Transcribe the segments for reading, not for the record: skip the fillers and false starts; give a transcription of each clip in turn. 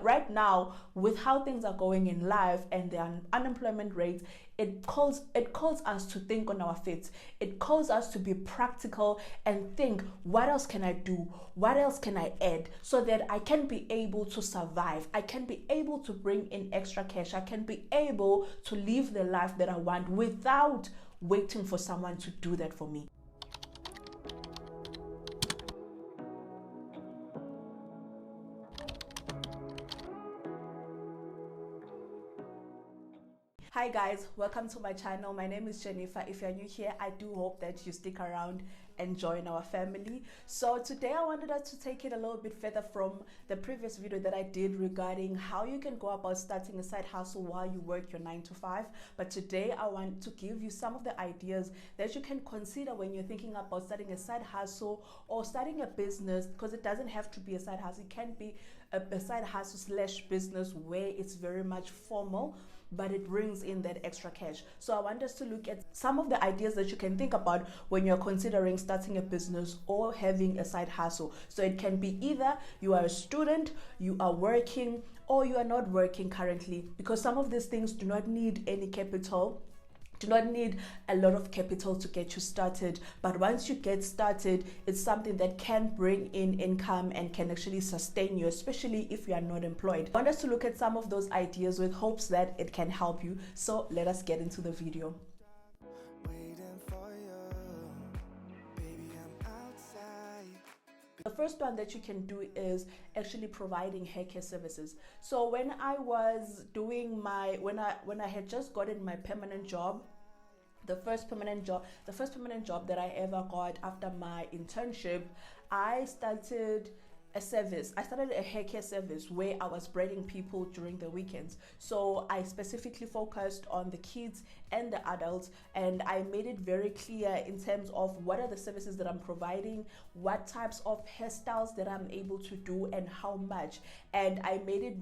right now, with how things are going in life and the unemployment rate, it calls us to think on our feet. It calls us to be practical and think, what else can I do? What else can I add so that I can be able to survive? I can be able to bring in extra cash. I can be able to live the life that I want without waiting for someone to do that for me. Hi guys, welcome to my channel. My name is Jennifer. If you're new here, I do hope that you stick around and join our family. So today I wanted us to take it a little bit further from the previous video that I did regarding how you can go about starting a side hustle while you work your 9 to 5. But today I want to give you some of the ideas that you can consider when you're thinking about starting a side hustle or starting a business, because it doesn't have to be a side hustle. It can be a side hustle slash business where it's very much formal, but it brings in that extra cash. So I want us to look at some of the ideas that you can think about when you're considering starting a business or having a side hustle. So it can be either you are a student, you are working, or you are not working currently, because some of these things do not need any capital, do not need a lot of capital to get you started. But once you get started, it's something that can bring in income and can actually sustain you, especially if you are not employed. I want us to look at some of those ideas with hopes that it can help you. So let us get into the video. The first one that you can do is actually providing hair care services. So when I was doing when I had just gotten my permanent job, the first permanent job that I ever got after my internship, I started a service. I started a hair care service where I was braiding people during the weekends. So I specifically focused on the kids and the adults, and I made it very clear in terms of what are the services that I'm providing, what types of hairstyles that I'm able to do, and how much. And I made it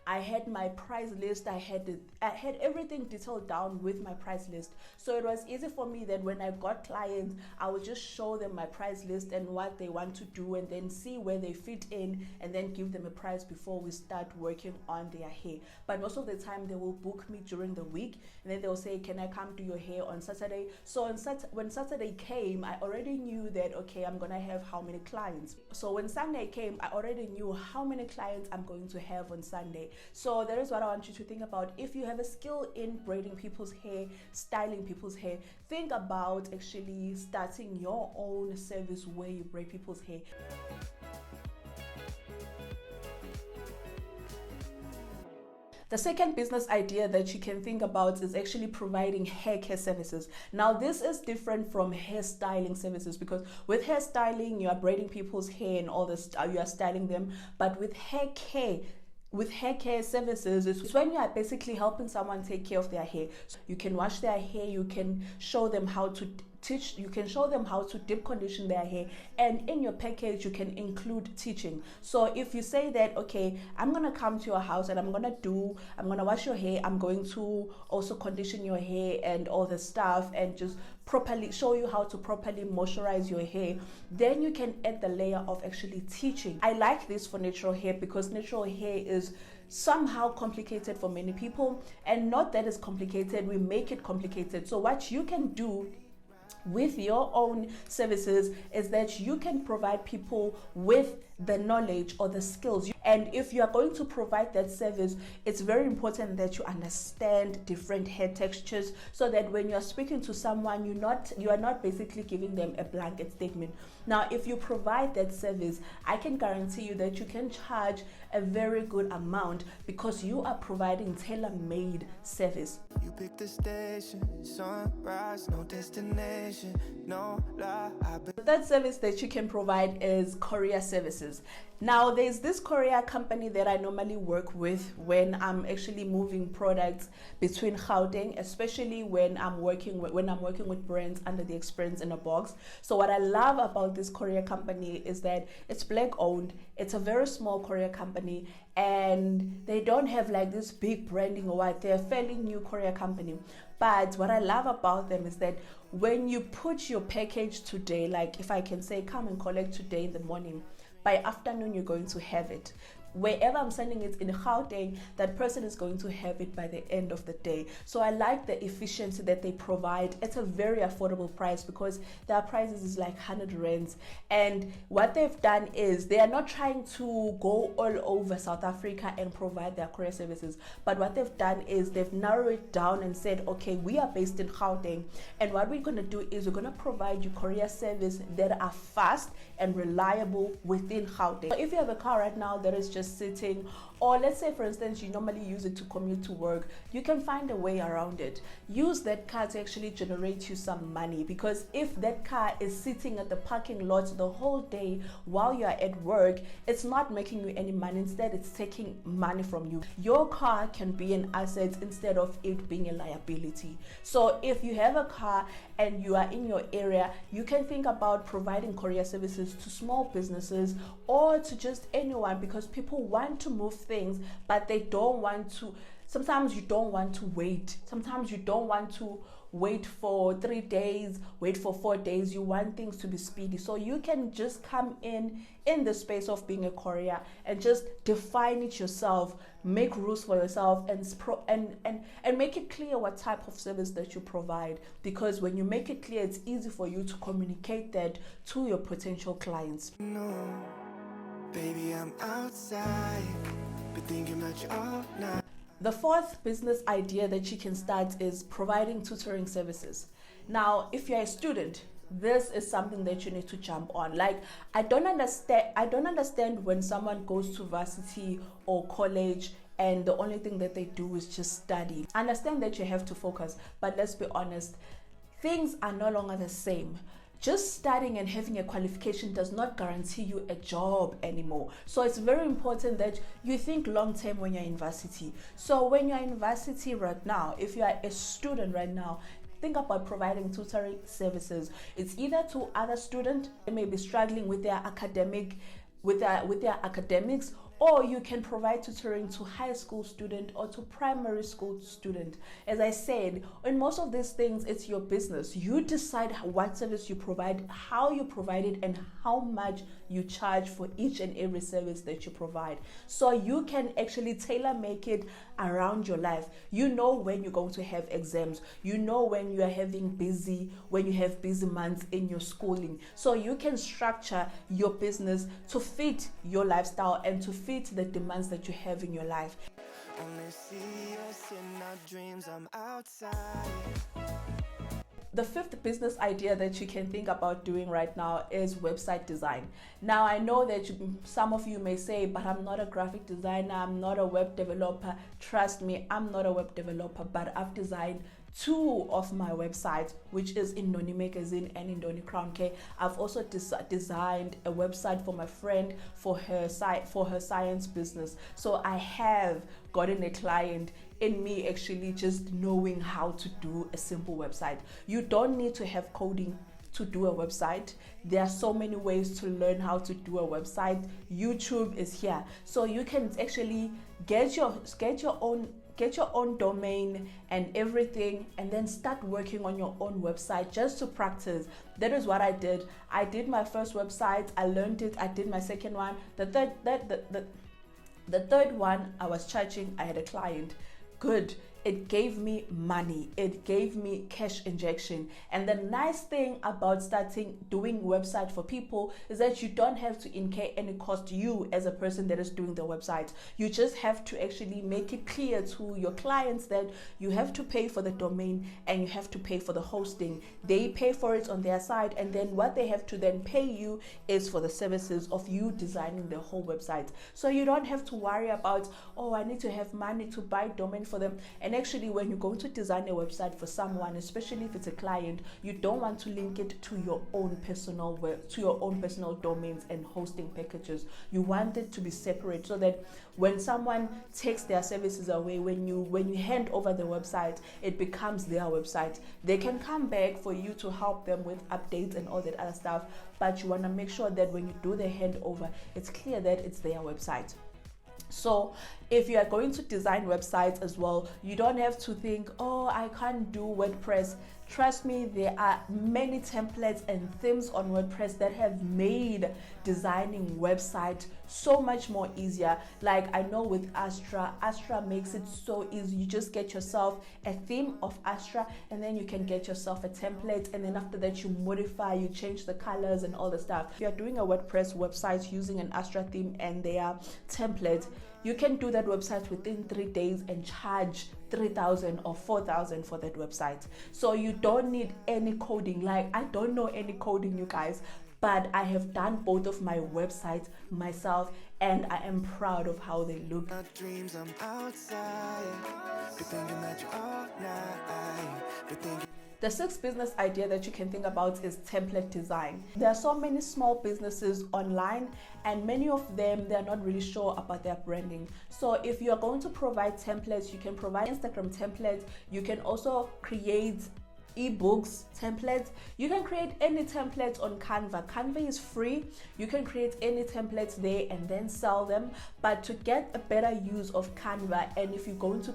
I had my price list, I had everything detailed down with my price list. So it was easy for me that when I got clients, I would just show them my price list and what they want to do, and then see where they fit in, and then give them a price before we start working on their hair. But most of the time they will book me during the week, and then they'll say, can I come do your hair on Saturday? So when Saturday came, I already knew that, okay, I'm gonna have how many clients. So when Sunday came, I already knew how many clients I'm going to have on Sunday. So that is what I want you to think about. If you have a skill in braiding people's hair, styling people's hair, think about actually starting your own service where you braid people's hair. The second business idea that you can think about is actually providing hair care services. Now, this is different from hairstyling services, because with hairstyling, you are braiding people's hair and all this, you are styling them. But with hair care services, it's when you are basically helping someone take care of their hair. So you can wash their hair, you can show them how to deep condition their hair, and in your package you can include teaching. So if you say that, okay, I'm gonna come to your house and I'm gonna wash your hair, I'm going to also condition your hair and all the stuff, and just properly show you how to properly moisturize your hair, then you can add the layer of actually teaching. I like this for natural hair, because natural hair is somehow complicated for many people, and not that it's complicated, we make it complicated. So what you can do with your own services is that you can provide people with the knowledge or the skills. And if you are going to provide that service, it's very important that you understand different hair textures, so that when you're speaking to someone, you are not basically giving them a blanket statement. Now, if you provide that service, I can guarantee you that you can charge a very good amount, because you are providing tailor-made service. You pick the station, sunrise, no destination, no lie. The third service that you can provide is courier services. Now, there's this courier company that I normally work with when I'm actually moving products between Gauteng, especially when I'm working with brands under the Experience in a Box. So what I love about this courier company is that it's black owned. It's a very small courier company, and they don't have like this big branding or what. They're a fairly new courier company. But what I love about them is that when you put your package today, like if I can say come and collect today in the morning, by afternoon you're going to have it. wherever I'm sending it in Gauteng, that person is going to have it by the end of the day. So I like the efficiency that they provide at a very affordable price, because their prices is like 100 rands. And what they've done is they are not trying to go all over South Africa and provide their courier services, but what they've done is they've narrowed it down and said, okay, we are based in Gauteng, and what we're going to do is we're going to provide you courier service that are fast and reliable within Gauteng. So if you have a car right now that is just sitting, or let's say for instance you normally use it to commute to work, you can find a way around it. Use that car to actually generate you some money, because if that car is sitting at the parking lot the whole day while you are at work, it's not making you any money. Instead, it's taking money from you. Your car can be an asset instead of it being a liability. So if you have a car and you are in your area, you can think about providing courier services to small businesses or to just anyone, because people want to move things, but they don't want to. Sometimes you don't want to wait. Sometimes you don't want to wait for 3 days, wait for 4 days. You want things to be speedy. So you can just come in the space of being a courier and just define it yourself, make rules for yourself, and make it clear what type of service that you provide. Because when you make it clear, it's easy for you to communicate that to your potential clients. No, baby, I'm outside, been thinking about you all night. The fourth business idea that you can start is providing tutoring services. Now, if you're a student, this is something that you need to jump on. Like, I don't understand when someone goes to varsity or college and the only thing that they do is just study. I understand that you have to focus, but let's be honest, things are no longer the same. Just studying and having a qualification does not guarantee you a job anymore. So it's very important that you think long term when you're in varsity. So when you're in varsity right now, if you are a student right now, think about providing tutoring services. It's either to other students who may be struggling with their academics, or you can provide tutoring to high school student or to primary school student. As I said, in most of these things, it's your business. You decide what service you provide, how you provide it, and how much you charge for each and every service that you provide. So you can actually tailor make it around your life. You know when you're going to have exams. You know when you are when you have busy months in your schooling. So you can structure your business to fit your lifestyle and to fit the demands that you have in your life. Only see us in our dreams, I'm outside. The fifth business idea that you can think about doing right now is website design. Now, I know that some of you may say, but I'm not a graphic designer, I'm not a web developer. Trust me, I'm not a web developer, but I've designed 2 of my websites, which is Indoni Magazine and Indoni Crown Care. I've also designed a website for my friend for her science business. So I have gotten a client in me actually just knowing how to do a simple website. You don't need to have coding to do a website. There are so many ways to learn how to do a website. YouTube is here, so you can actually get your own domain and everything, and then start working on your own website just to practice. That is what I did. I did my first website, I learned it, I did my second one. The third one, I was charging, I had a client. Good. It gave me money. It gave me cash injection. And the nice thing about starting doing website for people is that you don't have to incur any cost, you as a person that is doing the website. You just have to actually make it clear to your clients that you have to pay for the domain and you have to pay for the hosting. They pay for it on their side, and then what they have to then pay you is for the services of you designing the whole website. So you don't have to worry about, oh, I need to have money to buy domain for them. And actually, when you're going to design a website for someone, especially if it's a client, you don't want to link it to your own personal domains and hosting packages. You want it to be separate, so that when someone takes their services away, when you hand over the website, it becomes their website. They can come back for you to help them with updates and all that other stuff, but you want to make sure that when you do the handover, it's clear that it's their website. So if you are going to design websites as well, you don't have to think, oh, I can't do WordPress. Trust me, there are many templates and themes on WordPress that have made designing website so much more easier. Like I know with Astra makes it so easy. You just get yourself a theme of Astra, and then you can get yourself a template, and then after that you modify, you change the colors and all the stuff. If you're doing a WordPress website using an Astra theme and their template, you can do that website within 3 days and charge 3,000 or 4,000 for that website. So you don't need any coding. Like I don't know any coding, you guys, but I have done both of my websites myself, and I am proud of how they look. Dreams, I'm outside, been thinking that you're all night, been thinking. The sixth business idea that you can think about is template design. There are so many small businesses online, and many of them, they're not really sure about their branding. So if you're going to provide templates, you can provide Instagram templates. You can also create eBooks templates. You can create any templates on Canva. Canva is free. You can create any templates there and then sell them. But to get a better use of Canva, and if you're going to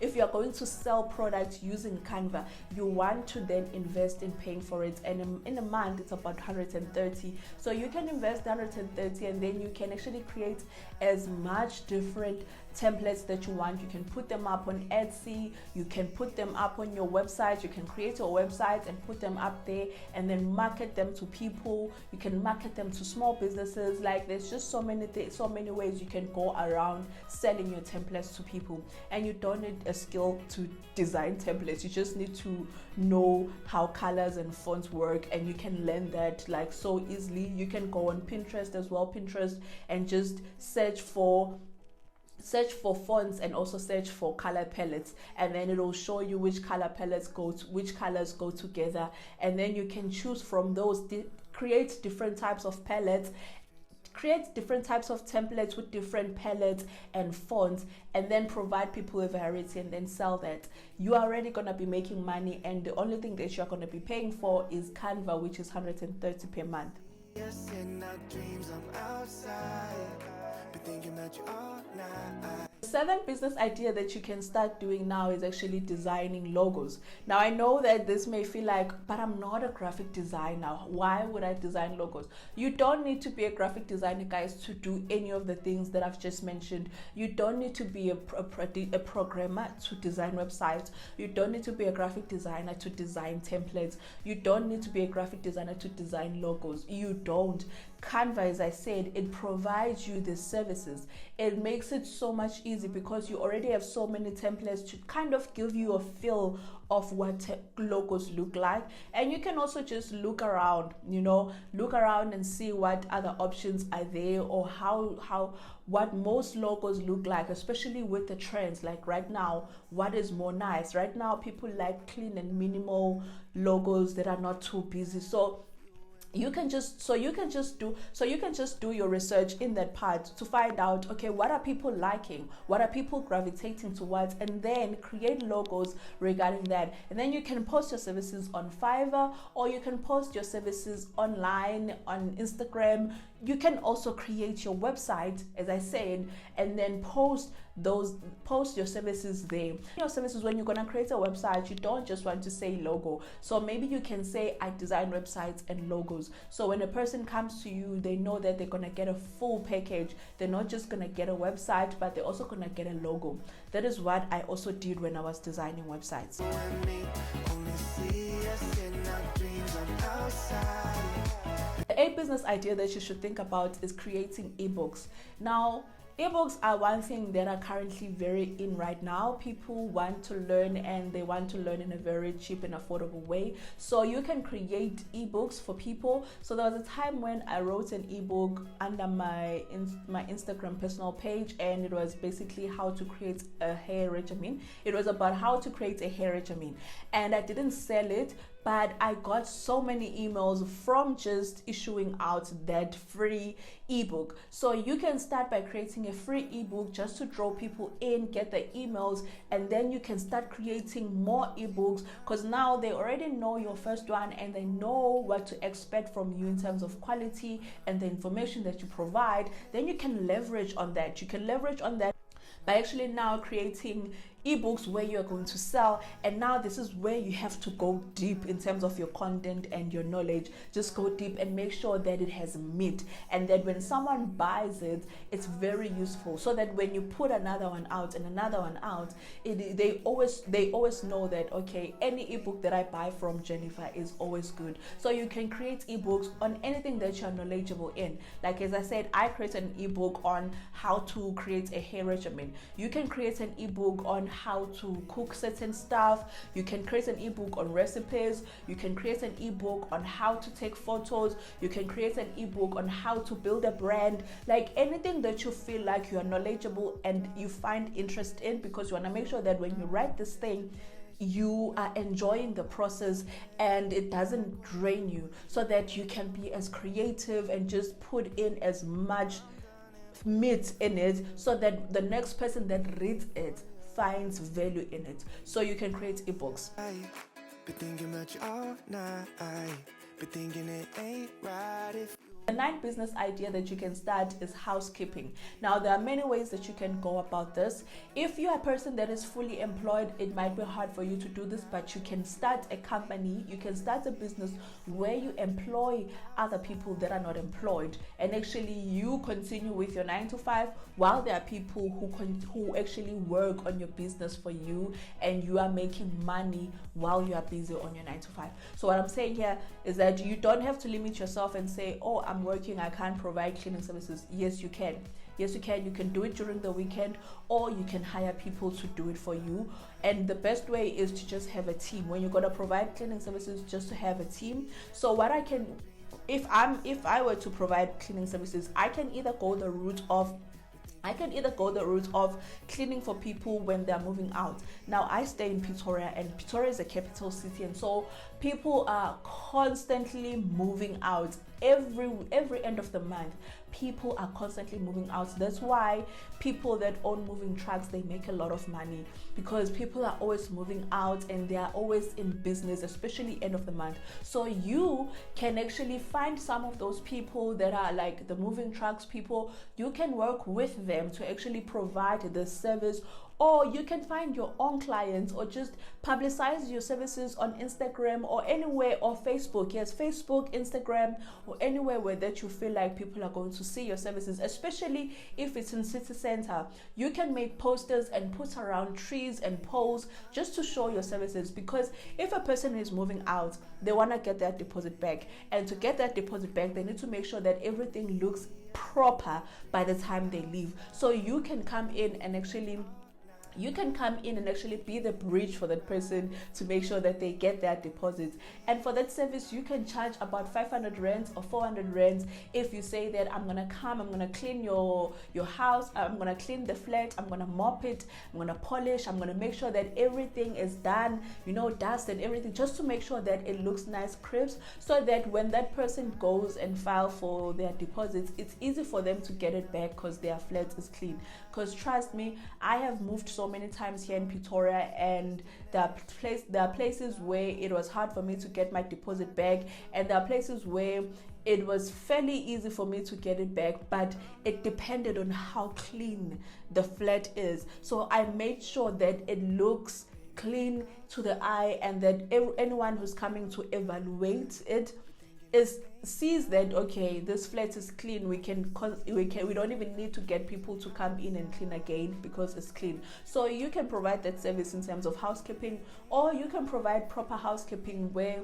if you're going to sell products using Canva, you want to then invest in paying for it, and in a month it's about 130. So you can invest 130, and then you can actually create as much different templates that you want. You can put them up on Etsy, you can put them up on your website, you can create your website and put them up there and then market them to people. You can market them to small businesses. Like there's just so many ways you can go around selling your templates to people, and you don't need a skill to design templates. You just need to know how colors and fonts work, and you can learn that like so easily. You can go on Pinterest as well, and just search for fonts and also search for color palettes, and then it will show you which color palettes which colors go together, and then you can choose from those, create different types of palettes, create different types of templates with different palettes and fonts, and then provide people a variety and then sell that. You are already going to be making money, and the only thing that you're going to be paying for is Canva, which is 130 per month. Yes, in our dreams, I'm outside, been thinking that you're all night. The seventh business idea that you can start doing now is actually designing logos. Now I know that this may feel like, but I'm not a graphic designer. Why would I design logos? You don't need to be a graphic designer, guys, to do any of the things that I've just mentioned. You don't need to be a programmer to design websites. You don't need to be a graphic designer to design templates. You don't need to be a graphic designer to design logos. You don't. Canva, as I said, it provides you the services. It makes it so much easy because you already have so many templates to kind of give you a feel of what logos look like. And you can also just look around and see what other options are there, or what most logos look like, especially with the trends. Like right now, what is more nice? Right now, people like clean and minimal logos that are not too busy. So you can just do your research in that part to find out, okay, what are people liking, what are people gravitating towards, and then create logos regarding that. And then you can post your services on Fiverr, or you can post your services online on Instagram. You can also create your website, as I said, and then post your services there. Your services, when you're gonna create a website, you don't just want to say logo. So maybe you can say, I design websites and logos. So when a person comes to you, they know that they're gonna get a full package. They're not just gonna get a website, but they're also gonna get a logo. That is what I also did when I was designing websites. The eighth business idea that you should think about is creating ebooks. Now, ebooks are one thing that are currently very in right now. People want to learn, and they want to learn in a very cheap and affordable way. So you can create ebooks for people. So there was a time when I wrote an ebook under my Instagram personal page, and it was basically how to create a hair regimen. It was about how to create a hair regimen, and I didn't sell it, but I got so many emails from just issuing out that free ebook. So you can start by creating a free ebook just to draw people in, get the emails, and then you can start creating more ebooks, because now they already know your first one and they know what to expect from you in terms of quality and the information that you provide. Then you can leverage on that. You can leverage on that by actually now creating ebooks where you're going to sell, and now this is where you have to go deep in terms of your content and your knowledge. Just go deep and make sure that it has meat, and that when someone buys it, it's very useful, so that when you put another one out and another one out, they always know that, okay, any ebook that I buy from Jennifer is always good. So you can create ebooks on anything that you're knowledgeable in. Like as I said, I create an ebook on how to create a hair regimen. You can create an ebook on how to cook certain stuff. You can create an ebook on recipes. You can create an ebook on how to take photos. You can create an ebook on how to build a brand. Like anything that you feel like you are knowledgeable and you find interest in, because you want to make sure that when you write this thing, you are enjoying the process and it doesn't drain you, so that you can be as creative and just put in as much meat in it, so that the next person that reads it finds value in it. So you can create ebooks. Been thinking about you all night, been thinking it ain't right if The ninth business idea that you can start is housekeeping. Now, there are many ways that you can go about this. If you are a person that is fully employed, it might be hard for you to do this, but you can start a company, you can start a business where you employ other people that are not employed, and actually you continue with your 9 to 5 while there are people who actually work on your business for you, and you are making money while you are busy on your 9 to 5. So what I'm saying here is that you don't have to limit yourself and say, oh, I'm working, I can't provide cleaning services. Yes, you can. Yes, you can. You can do it during the weekend, or you can hire people to do it for you. And the best way is to just have a team. When you're going to provide cleaning services, just to have a team. So what I can, if I were to provide cleaning services, I can either go the route of cleaning for people when they're moving out. Now, I stay in Pretoria, and Pretoria is a capital city, and so people are constantly moving out. Every end of the month, people are constantly moving out. That's why people that own moving trucks, they make a lot of money, because people are always moving out and they are always in business, especially end of the month. So you can actually find some of those people that are like the moving trucks people. You can work with them to actually provide the service, or you can find your own clients, or just publicize your services on Instagram or anywhere, or Facebook. Yes, Facebook, Instagram, or anywhere where that you feel like people are going to see your services, especially if it's in city center. You can make posters and put around trees and poles just to show your services, because if a person is moving out, they want to get their deposit back, and to get that deposit back, they need to make sure that everything looks proper by the time they leave. So you can come in and actually be the bridge for that person to make sure that they get their deposits. And for that service, you can charge about 500 rands or 400 rands. If you say that I'm gonna clean your house, I'm gonna clean the flat, I'm gonna mop it, I'm gonna polish, I'm gonna make sure that everything is done, dust and everything, just to make sure that it looks nice, crisp, so that when that person goes and file for their deposits, it's easy for them to get it back, because their flat is clean. Because trust me, I have moved so many times here in Pretoria, and there are places where it was hard for me to get my deposit back, and there are places where it was fairly easy for me to get it back, but it depended on how clean the flat is. So I made sure that it looks clean to the eye, and that anyone who's coming to evaluate it sees that, okay, this flat is clean. We don't even need to get people to come in and clean again, because it's clean. So you can provide that service in terms of housekeeping, or you can provide proper housekeeping where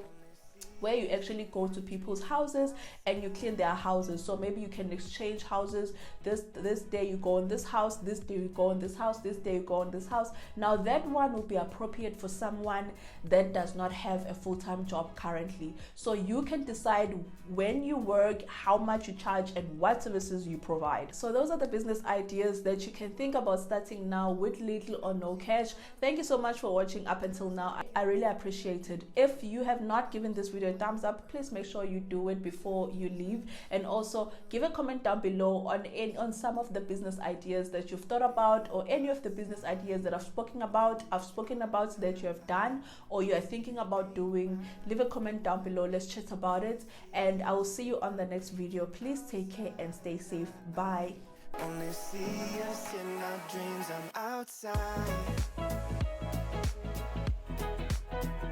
you actually go to people's houses and you clean their houses. So maybe you can exchange houses. This day you go in this house, this day you go in this house, this day you go in this house. Now that one will be appropriate for someone that does not have a full-time job currently. So you can decide when you work, how much you charge, and what services you provide. So those are the business ideas that you can think about starting now with little or no cash. Thank you so much for watching up until now. I really appreciate it. If you have not given this video a thumbs up, please make sure you do it before you leave, and also give a comment down below on some of the business ideas that you've thought about, or any of the business ideas that I've spoken about that you have done or you are thinking about doing. Leave a comment down below, let's chat about it, and I will see you on the next video. Please take care and stay safe. Bye. only see us in our dreams. I'm outside.